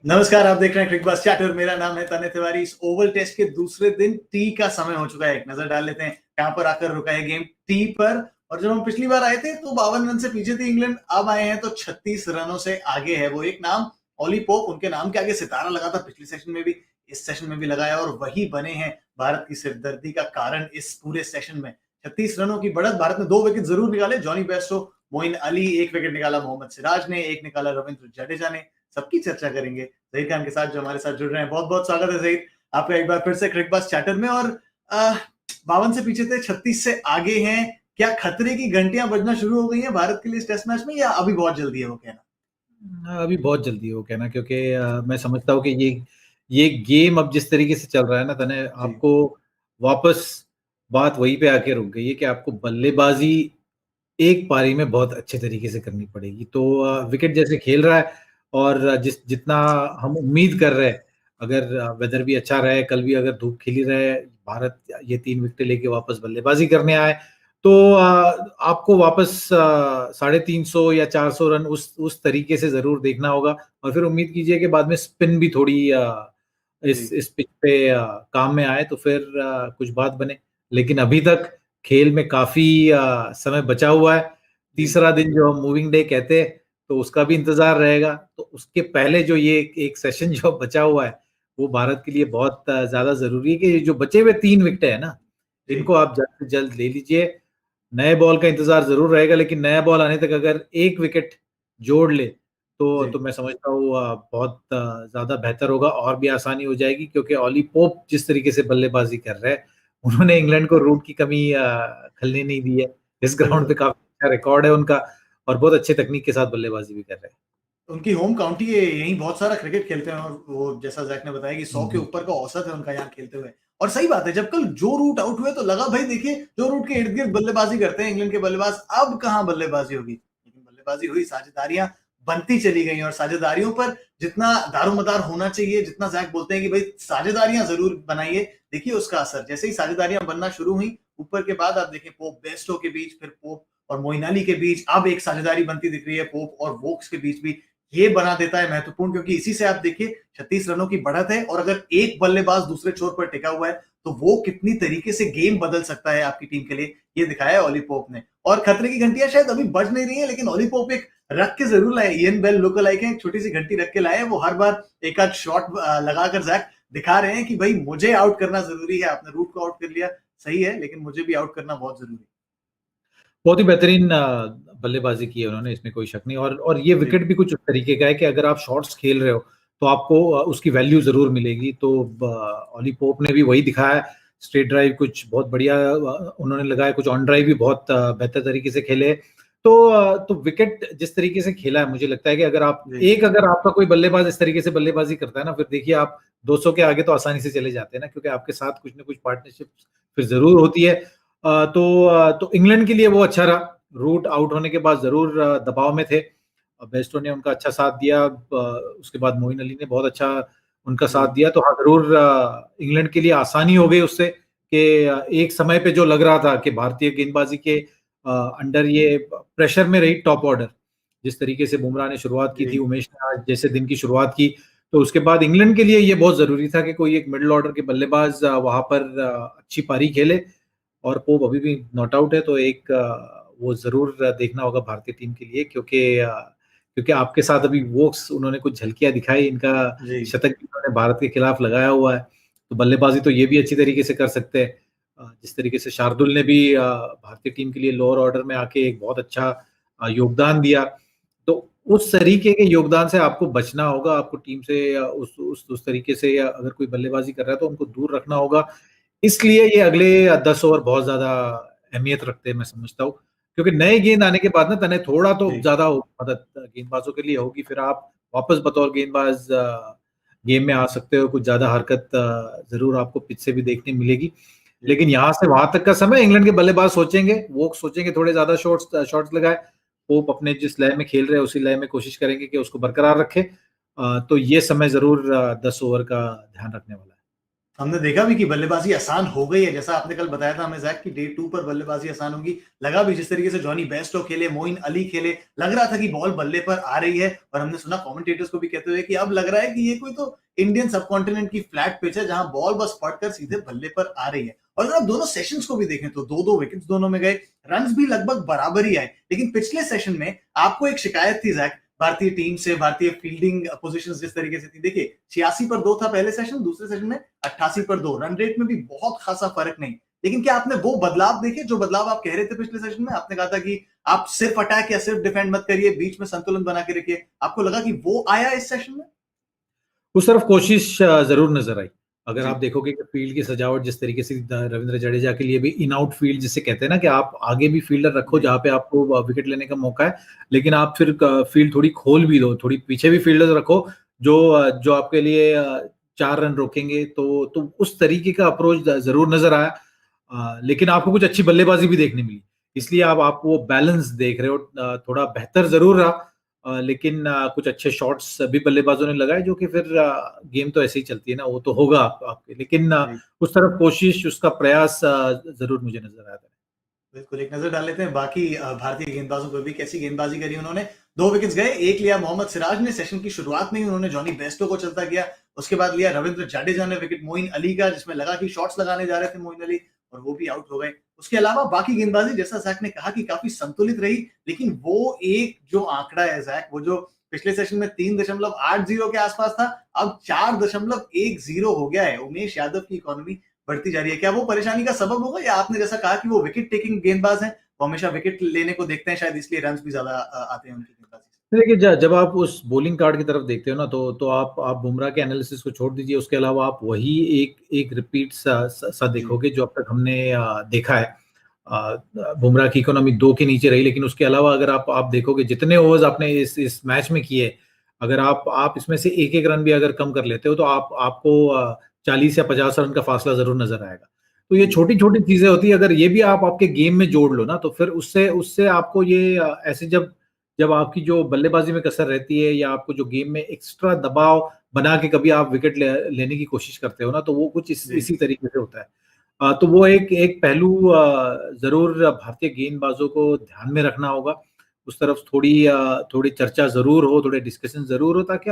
नमस्कार, आप देख रहे हैं क्रिकबज़ चैट और मेरा नाम है तन्मय तिवारी। इस ओवल टेस्ट के दूसरे दिन टी का समय हो चुका है। एक नजर डाल लेते हैं कहां पर आकर रुका है गेम टी पर। और जब हम पिछली बार आए थे तो 52 रन से पीछे थी इंग्लैंड, अब आए हैं तो 36 रनों से आगे है। वो एक नाम ऑली पोप, उनके नाम के आगे सितारा लगा था पिछले सेशन में भी, इस सेशन में भी लगाया और वही बने हैं भारत की सिरदर्दी का कारण इस पूरे सेशन में। 36 रनों की बढ़त, भारत ने 2 विकेट जरूर निकाले, Jonny Bairstow, Moeen Ali, 1 wicket निकाला मोहम्मद सिराज ने, 1 निकाला रविंद्र जडेजा ने। सबकी चर्चा करेंगे ज़हीर खान के साथ जो हमारे साथ जुड़ रहे हैं। बहुत-बहुत स्वागत है ज़हीर आपका एक बार फिर से क्रिकबज़ चैटर में। और 52 से पीछे थे, 36 से आगे हैं। क्या खतरे की घंटियां बजना शुरू हो गई हैं भारत के लिए इस टेस्ट मैच में, या अभी बहुत जल्दी है वो कहना? अभी बहुत जल्दी है वो कहना, क्योंकि मैं समझता हूँ कि ये गेम अब जिस तरीके से चल रहा है ना तने, जी। आपको वापस बात वहीं पे आके रुक गई है कि आपको बल्लेबाजी एक पारी में बहुत अच्छे तरीके से करनी पड़ेगी। तो विकेट जैसे खेल रहा है और जितना हम उम्मीद कर रहे हैं, अगर वेदर भी अच्छा रहे, कल भी अगर धूप खिली रहे, भारत ये 3 विकेट लेके वापस बल्लेबाजी करने आए, तो आपको वापस 350 या 400 रन उस तरीके से ज़रूर देखना होगा। और फिर उम्मीद कीजिए कि बाद में स्पिन भी थोड़ी जी। इस पिच पे काम में आए, तो फिर कुछ बात बने। लेकिन अभी तक खेल में काफ़ी समय बचा हुआ है। जी। तीसरा दिन जो हम मूविंग डे कहते हैं, तो उसका भी इंतज़ार रहेगा। तो उसके पहले जो ये एक सेशन जो बचा हुआ है, वो भारत के लिए बहुत ज़्यादा ज़रूरी है कि ये जो बचे हुए 3 विकेटें हैं ना, जी। इनको आप जल्द से जल्द ले लीजिए। नए बॉल का इंतज़ार ज़रूर रहेगा, लेकिन नया बॉल आने तक अगर 1 विकेट जोड़ ले, जी। तो मैं समझता हूँ बहुत ज़्यादा बेहतर होगा और भी आसानी हो जाएगी, क्योंकि ऑली पोप जिस तरीके से बल्लेबाज़ी कर रहे हैं, उन्होंने इंग्लैंड को रूट की कमी खलने नहीं दी है। इस ग्राउंड पे बिल्कुल। काफ़ी अच्छा रिकॉर्ड है उनका और बहुत अच्छे तकनीक के साथ बल्लेबाज़ी भी कर रहे हैं। उनकी होम काउंटी है, यहीं बहुत सारा क्रिकेट खेलते हैं और वो जैसा ज़ैक ने बताया कि 100 के हुँ, ऊपर का औसत है उनका यहाँ खेलते हुए। और सही बात है, जब कल जो रूट आउट हुए तो लगा भाई देखिए जो रूट के इर्द-गिर्द बल्लेबाज़ी करते हैं इंग्लैंड के बल्लेबाज, अब कहाँ बल्लेबाज़ी होगी? लेकिन बल्लेबाज़ी हुई, साझेदारियाँ बनती चली गईं और साझेदारियों पर जितना दारोमदार होना चाहिए, जितना ज़ैक बोलते हैं कि भाई साझेदारियाँ ज़रूर बनाइए, देखिए उसका असर। जैसे ही साझेदारियाँ बनना शुरू हुई, ऊपर के बाद आप देखिए पोप बेयरस्टो के बीच, फिर पोप और मोइन अली के बीच अब एक साझेदारी बनती दिख रही है पोप और वोक्स के बीच भी। ये बना देता है महत्वपूर्ण, क्योंकि इसी से आप देखिए 36 रनों की बढ़त है और अगर एक बल्लेबाज दूसरे छोर पर टिका हुआ है तो वो कितनी तरीके से गेम बदल सकता है आपकी टीम के लिए, ये दिखाया है ऑली पोप ने। और खतरे की घंटियां शायद अभी बज नहीं रही है, लेकिन ऑली पोप एक रख के जरूर लाए। इयन बेल लोकल आइक है, एक छोटी सी घंटी रख के लाए हैं। वो हर बार एक आध शॉट लगाकर जैक दिखा रहे हैं कि भाई मुझे आउट करना जरूरी है। आपने रूट को आउट कर लिया, सही है, लेकिन मुझे भी आउट करना बहुत जरूरी बहुत ही बेहतरीन बल्लेबाज़ी की है उन्होंने, इसमें कोई शक नहीं। और ये है। जी। विकेट भी कुछ उस तरीके का है कि अगर आप शॉट्स खेल रहे हो, तो आपको उसकी वैल्यू ज़रूर मिलेगी। तो ऑली पोप ने भी वही दिखाया। स्ट्रेट ड्राइव कुछ बहुत बढ़िया उन्होंने लगाया, कुछ ऑन ड्राइव भी बहुत बेहतर तरीके से खेले। तो विकेट जिस तरीके से खेला है, मुझे लगता है कि जी। अगर आपका कोई बल्लेबाज इस तरीके से बल्लेबाज़ी करता है ना, फिर देखिए आप 200 के आगे तो आसानी से चले जाते हैं ना, क्योंकि आपके साथ कुछ ना कुछ पार्टनरशिप फिर ज़रूर होती है। तो इंग्लैंड के लिए वो अच्छा रहा। रूट आउट होने के बाद ज़रूर दबाव में थे। बेस्टो ने उनका अच्छा साथ दिया। उसके बाद मोइन अली ने बहुत अच्छा उनका जी। साथ दिया। तो हाँ, ज़रूर इंग्लैंड के लिए आसानी हो गई उससे कि एक समय पे जो लग रहा था कि भारतीय गेंदबाजी के अंडर ये प्रेशर में रही टॉप ऑर्डर। जिस तरीके से बुमराह ने शुरुआत की थी, जी। उमेश ने आज जैसे दिन की शुरुआत की, तो उसके बाद इंग्लैंड के लिए ये बहुत ज़रूरी था कि कोई एक मिडल ऑर्डर के बल्लेबाज वहाँ पर अच्छी पारी खेले। और पोप अभी भी नॉट आउट है, तो एक वो ज़रूर देखना होगा भारतीय टीम के लिए, क्योंकि आपके साथ अभी वोक्स उन्होंने कुछ झलकियाँ दिखाई, इनका जी। शतक भी उन्होंने भारत के खिलाफ लगाया हुआ है, तो बल्लेबाज़ी तो ये भी अच्छी तरीके से कर सकते हैं। जिस तरीके से शार्दुल ने भी भारतीय टीम के लिए लोअर ऑर्डर में आके एक बहुत अच्छा योगदान दिया। तो उस तरीके के योगदान से आपको बचना होगा, आपको टीम से उस तरीके से अगर कोई बल्लेबाज़ी कर रहा है तो उनको दूर रखना होगा। इसलिए ये अगले 10 ओवर बहुत ज़्यादा अहमियत रखते हैं, मैं समझता हूँ। क्योंकि नए गेंद आने के बाद ना तने थोड़ा तो जी। ज़्यादा मदद गेंदबाजों के लिए होगी, फिर आप वापस बतौर गेंदबाज गेम में आ सकते हो, कुछ ज़्यादा हरकत ज़रूर आपको पिच से भी देखने मिलेगी। जी। लेकिन यहाँ से वहाँ तक का समय इंग्लैंड के बल्लेबाज सोचेंगे, वो सोचेंगे थोड़े ज़्यादा शॉट्स लगाए। पोप अपने जिस लय में खेल रहे हैं, उसी लय में कोशिश करेंगे कि उसको बरकरार रखें। तो ये समय ज़रूर 10 ओवर का ध्यान रखने वाला है। हमने देखा भी कि बल्लेबाजी आसान हो गई है, जैसा आपने कल बताया था हमें ज़ैक कि डे 2 पर बल्लेबाजी आसान होगी। लगा भी जिस तरीके से जॉनी बेयरस्टो खेले, मोइन अली खेले, लग रहा था कि बॉल बल्ले पर आ रही है और हमने सुना कमेंटेटर्स को भी कहते हुए कि अब लग रहा है कि ये कोई तो इंडियन सबकॉन्टिनेंट की फ्लैट पिच है जहां बॉल बस पड़कर सीधे बल्ले पर आ रही है। और अगर आप दोनों सेशंस को भी देखें तो 2-2 विकेट्स दोनों में गए, रन्स भी लगभग बराबर ही आए। लेकिन पिछले सेशन में आपको एक शिकायत थी ज़ैक भारतीय टीम से, भारतीय फील्डिंग पोजीशंस जिस तरीके से थी। देखिए 86 पर 2 था पहले सेशन, दूसरे सेशन में 88 पर 2। रन रेट में भी बहुत खासा फर्क नहीं। लेकिन क्या आपने वो बदलाव देखे जो बदलाव आप कह रहे थे पिछले सेशन में? आपने कहा था कि आप सिर्फ अटैक या सिर्फ डिफेंड मत करिए, बीच में संतुलन बना के रखिए। आपको लगा कि वो आया इस सेशन में? उस तरफ कोशिश ज़रूर नज़र आई। अगर जी, आप देखोगे कि फील्ड की सजावट जिस तरीके से रवींद्र जडेजा के लिए भी इन आउट फील्ड जिसे कहते हैं ना कि आप आगे भी फील्डर रखो जी, जहाँ पे आपको विकेट लेने का मौका है, लेकिन आप फिर फील्ड थोड़ी खोल भी दो, थोड़ी पीछे भी फील्डर्स रखो जो आपके लिए 4 रन रोकेंगे, तो उस तरीके का अप्रोच ज़रूर नज़र आया। लेकिन आपको कुछ अच्छी बल्लेबाजी भी देखने मिली। इसलिए अब आप वो बैलेंस देख रहे हो, थोड़ा बेहतर ज़रूर रहा, लेकिन कुछ अच्छे शॉट्स भी बल्लेबाजों ने लगाए जो कि फिर गेम तो ऐसे ही चलती है ना, वो तो होगा आपके, लेकिन जी। उस तरफ कोशिश, उसका प्रयास ज़रूर मुझे नज़र आया था। बिल्कुल, एक नज़र डाल लेते हैं बाकी भारतीय गेंदबाजों पर भी कैसी गेंदबाजी करी उन्होंने। 2 विकेट्स गए, एक लिया मोहम्मद सिराज ने सेशन की शुरुआत में ही उन्होंने जॉनी बेयरस्टो को चलता किया। उसके बाद लिया रवींद्र जडेजा ने विकेट मोइन अली का जिसमें लगा कि शॉट्स लगाने जा रहे थे मोइन अली और वो भी आउट हो गए। उसके अलावा बाकी गेंदबाजी जैसा ज़ैक ने कहा कि काफ़ी संतुलित रही, लेकिन वो एक जो आंकड़ा है ज़ैक वो जो पिछले सेशन में 3.80 के आसपास था, अब 4.10 हो गया है। उमेश यादव की इकॉनमी बढ़ती जा रही है। क्या वो परेशानी का सबब होगा या आपने जैसा कहा कि वो विकेट टेकिंग गेंदबाज हैं, वो हमेशा विकेट लेने को देखते हैं शायद इसलिए रन्स भी ज़्यादा आते हैं उनकी गेंदबाजी से? देखिए, जब आप उस बॉलिंग कार्ड की तरफ देखते हो ना, तो आप बुमराह के एनालिसिस को छोड़ दीजिए, उसके अलावा आप वही एक एक रिपीट सा जी, देखोगे जो अब तक हमने देखा है। बुमराह की इकोनॉमी 2 के नीचे रही, लेकिन उसके अलावा अगर आप देखोगे जितने ओवर्स आपने इस मैच में किए, अगर आप इसमें से एक-एक रन भी अगर कम कर लेते हो, तो आपको 40 या 50 रन का फासला ज़रूर नज़र आएगा। तो ये जी, छोटी-छोटी चीज़ें होती हैं, अगर ये भी आप आपके गेम में जोड़ लो ना, तो फिर उससे उससे आपको ये ऐसे जब आपकी जो बल्लेबाजी में कसर रहती है या आपको जो गेम में एक्स्ट्रा दबाव बना के कभी आप विकेट लेने की कोशिश करते हो ना, तो वो कुछ जी, इसी तरीके से होता है। तो वो एक एक पहलू ज़रूर भारतीय गेंदबाजों को ध्यान में रखना होगा। उस तरफ थोड़ी चर्चा ज़रूर हो, थोड़े डिस्कशन ज़रूर हो, ताकि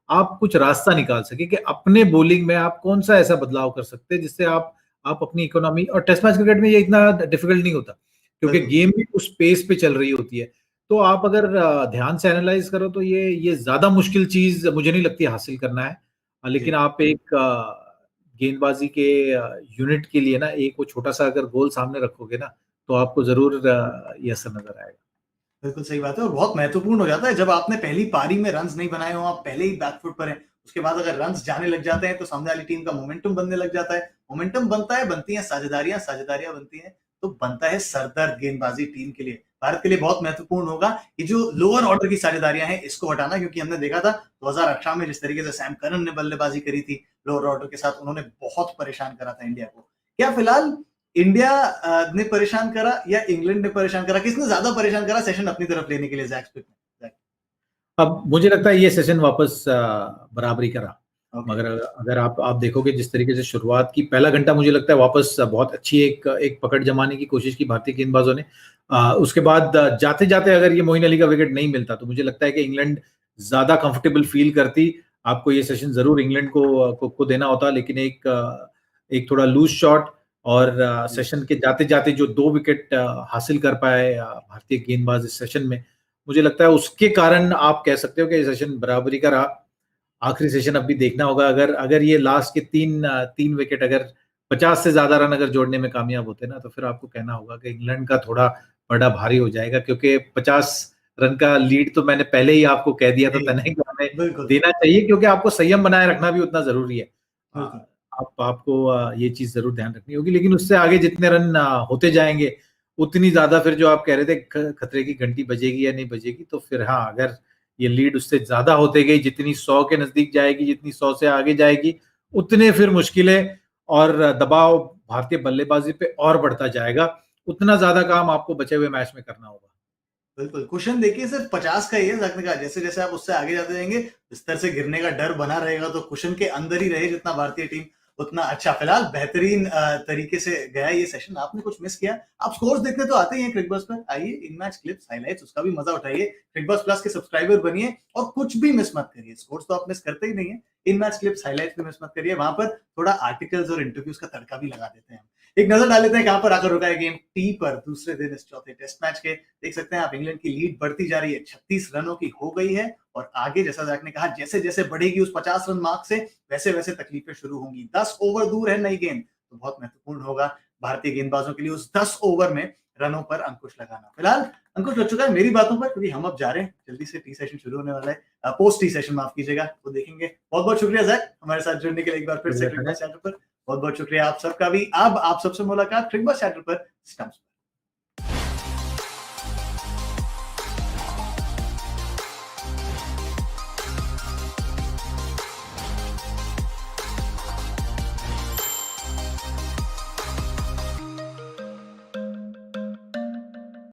आप कुछ रास्ता निकाल सकें कि अपने बॉलिंग में आप कौन-सा ऐसा बदलाव कर सकते हैं जिससे आप अपनी इकोनॉमी, और टेस्ट मैच क्रिकेट में ये इतना डिफिकल्ट नहीं होता, क्योंकि बिल्कुल, गेम भी उस पेस पे चल रही होती है। तो आप अगर ध्यान से एनालाइज़ करो तो ये ज़्यादा मुश्किल चीज़ मुझे नहीं लगती हासिल करना है। लेकिन जी। आप एक गेंदबाज़ी के यूनिट के लिए ना एक वो छोटा-सा अगर गोल सामने रखोगे ना, तो आपको ज़रूर ये असर नज़र आएगा। बिल्कुल सही बात है और बहुत महत्वपूर्ण हो जाता है जब आपने पहली पारी में रन्स नहीं बनाए हो, आप पहले ही बैक फुट पर हैं। उसके बाद अगर रन्स जाने लग जाते हैं तो सामने वाली टीम का मोमेंटम बनने लग जाता है। मोमेंटम बनता है, बनती हैं साझेदारियाँ, साझेदारियाँ बनती हैं, तो बनता है सरदर्द गेंदबाजी टीम के लिए। भारत के लिए बहुत महत्वपूर्ण होगा ये जो लोअर ऑर्डर की साझेदारियाँ हैं इसको हटाना क्योंकि हमने देखा था 2018 में जिस तरीके से सैम करन ने बल्लेबाजी करी थी लोअर ऑर्डर के साथ उन्होंने बहुत परेशान करा था इंडिया को। क्या फिलहाल इंडिया ने परेशान करा या इंग्लैंड ने परेशान करा? किसने ज़्यादा परेशान करा सेशन अपनी तरफ लेने के लिए ज़ैक स्मिथ ने? ज़ैक अब मुझे लगता है ये सेशन वापस बराबरी का रहा। ओके, मगर अगर आप देखोगे जिस तरीके से शुरुआत की, पहला घंटा मुझे लगता है वापस बहुत अच्छी एक एक पकड़ जमाने की कोशिश की भारतीय गेंदबाजों ने। उसके बाद जाते-जाते अगर ये मोइन अली का विकेट नहीं मिलता, तो मुझे लगता है कि इंग्लैंड ज़्यादा कंफर्टेबल फ़ील करती। आपको ये सेशन ज़रूर इंग्लैंड को देना होता, लेकिन एक थोड़ा लूज़ शॉट और जी, सेशन के जाते-जाते जो 2 विकेट हासिल कर पाए भारतीय गेंदबाज इस सेशन में, मुझे लगता है उसके कारण आप कह सकते हो कि ये सेशन बराबरी का रहा। आखिरी सेशन अब भी देखना होगा, अगर अगर ये लास्ट के 3 विकेट अगर 50 से ज़्यादा रन अगर जोड़ने में कामयाब होते हैं ना, तो फिर आपको कहना होगा कि इंग्लैंड का थोड़ा पलड़ा भारी हो जाएगा, क्योंकि 50 रन का लीड तो मैंने पहले ही आपको कह दिया था जी, तनय कि हमें बिल्कुल, देना चाहिए, क्योंकि आपको संयम बनाए रखना भी उतना ज़रूरी है। अ, बिल्कुल। आपको ये चीज़ ज़रूर ध्यान रखनी होगी, लेकिन उससे आगे जितने रन होते जाएँगे, उतनी ज़्यादा फिर जो आप कह रहे थे खतरे की घंटी बजेगी या नहीं बजेगी, तो फिर हाँ, अगर ये लीड उससे ज़्यादा होते गई, जितनी 100 के नज़दीक जाएगी, जितनी 100 से आगे जाएगी, उतने फिर मुश्किलें और दबाव भारतीय बल्लेबाज़ी पे और बढ़ता जाएगा। उतना ज़्यादा काम आपको बचे हुए मैच में करना होगा। बिल्कुल, कुशन देखिए सिर्फ 50 का ही है ज़ैक ने कहा जैसे-जैसे आप उससे आगे जाते जाएँगे, बिस्तर से गिरने का डर बना रहेगा तो कुशन के अंदर ही रहे जितना भारतीय टीम उतना अच्छा। फिलहाल बेहतरीन तरीके से गया ये सेशन। आपने कुछ मिस किया, आप स्कोर्स देखने तो आते ही हैं क्रिकबज़ पर, आइए इन मैच क्लिप्स, हाइलाइट्स, उसका भी मजा उठाइए। क्रिकबज़ प्लस के सब्सक्राइबर बनिए और कुछ भी मिस मत करिए। स्कोर्स तो आप मिस करते ही नहीं है, इन मैच क्लिप्स, हाइलाइट्स भी मिस मत करिए। वहां पर थोड़ा आर्टिकल्स और इंटरव्यूज का तड़का भी लगा देते हैं। एक नजर डाल लेते हैं कहां पर आकर रुका है गेम टी पर। दूसरे दिन इस चौथे टेस्ट मैच के देख सकते हैं आप, इंग्लैंड की लीड बढ़ती जा रही है, 36 रनों की हो गई है। और आगे जैसा जैक ने कहा, जैसे जैसे बढ़ेगी उस 50 रन मार्क से, वैसे वैसे तकलीफें शुरू होंगी। 10 ओवर दूर है नई गेंद, तो बहुत महत्वपूर्ण होगा भारतीय गेंदबाजों के लिए उस 10 ओवर में रनों पर अंकुश लगाना। फिलहाल अंकुश लग चुका है मेरी बातों पर, क्योंकि हम अब जा रहे हैं, जल्दी से टी सेशन शुरू होने वाला है, पोस्ट टी सेशन माफ कीजिएगा, वो देखेंगे। बहुत बहुत शुक्रिया जैक हमारे साथ जुड़ने के लिए एक बार फिर से क्रिकबज़ चैनल पर। बहुत बहुत शुक्रिया आप सबका भी। अब आप सबसे मुलाकात क्रिकबज़ चैनल पर स्टंप्स पर।